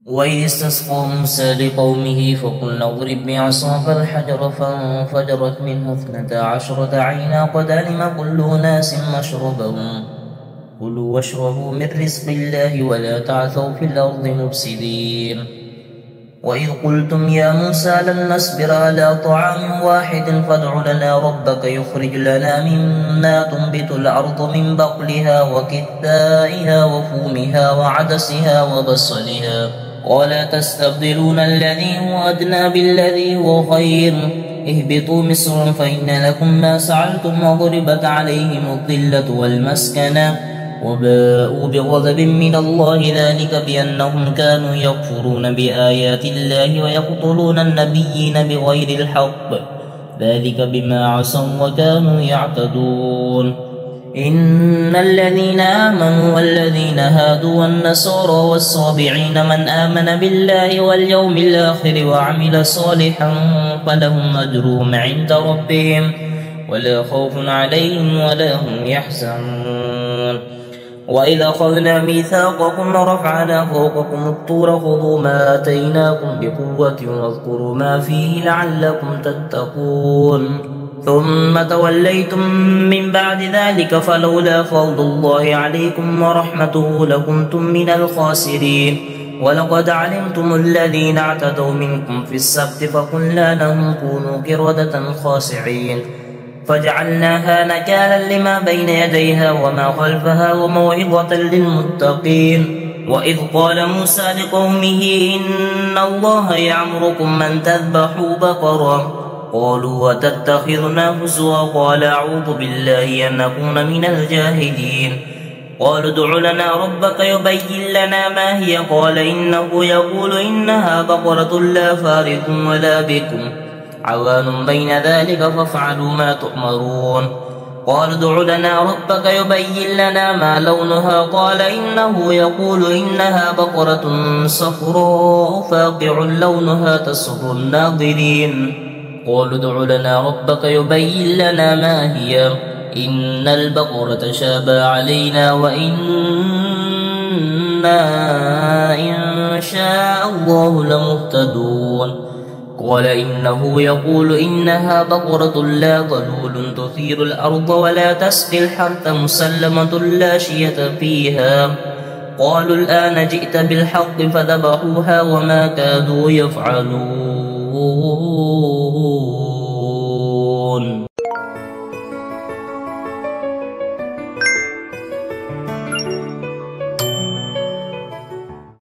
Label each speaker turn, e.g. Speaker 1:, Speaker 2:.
Speaker 1: وإذ استسقى موسى لقومه فقلنا اضرب بعصاك الحجر فانفجرت منه 12 عينا قد علم كل أناس مشربهم كلوا واشربوا من رزق الله ولا تعثوا في الأرض مفسدين. وإذ قلتم يا موسى لن نصبر على طعام واحد فادع لنا ربك يخرج لنا مما تنبت الأرض من بقلها وكثائها وفومها وعدسها وبصلها قال تستبدلون الذي هو أدنى بالذي هو خير اهبطوا مصرا فإن لكم ما سعلتم وضربت عليهم الذلة والمسكنة وباءوا بغضب من الله ذلك بأنهم كانوا يكفرون بآيات الله ويقتلون النبيين بغير الحق ذلك بما عصوا وكانوا يعتدون. إن الذين آمنوا والذين هادوا والنصارى والصابعين من آمن بالله واليوم الآخر وعمل صالحا فلهم أجرهم عند ربهم ولا خوف عليهم ولا هم يحزنون. وإذا أخذنا ميثاقكم ورفعنا فوقكم الطور خذوا ما آتيناكم بقوة واذكروا ما فيه لعلكم تتقون ثم توليتم من بعد ذلك فلولا فضل الله عليكم ورحمته لكنتم من الخاسرين. ولقد علمتم الذين اعتدوا منكم في السبت فقلنا لهم كونوا قردة خاسعين فجعلناها نكالا لما بين يديها وما خلفها وموعظة للمتقين. وإذ قال موسى لقومه إن الله يأمركم أن تذبحوا بقرة قالوا وتتخذنا هزوا قال أعوذ بالله أن نكون من الجاهلين. قالوا ادع لنا ربك يبين لنا ما هي قال إنه يقول إنها بقرة لا فارض ولا بكم عوان بين ذلك فافعلوا ما تؤمرون. قال ادع لنا ربك يبين لنا ما لونها قال إنه يقول إنها بقرة صفراء فاقع لونها تسر الناظرين. قالوا ادع لنا ربك يبين لنا ما هي إن البقرة شابه علينا وإنا إن شاء الله لمهتدون. قال إنه يقول إنها بقرة لا ظلول تثير الأرض ولا تسقي الحرث مسلمة لا شية فيها. قالوا الآن جئت بالحق فذبحوها وما كادوا يفعلون.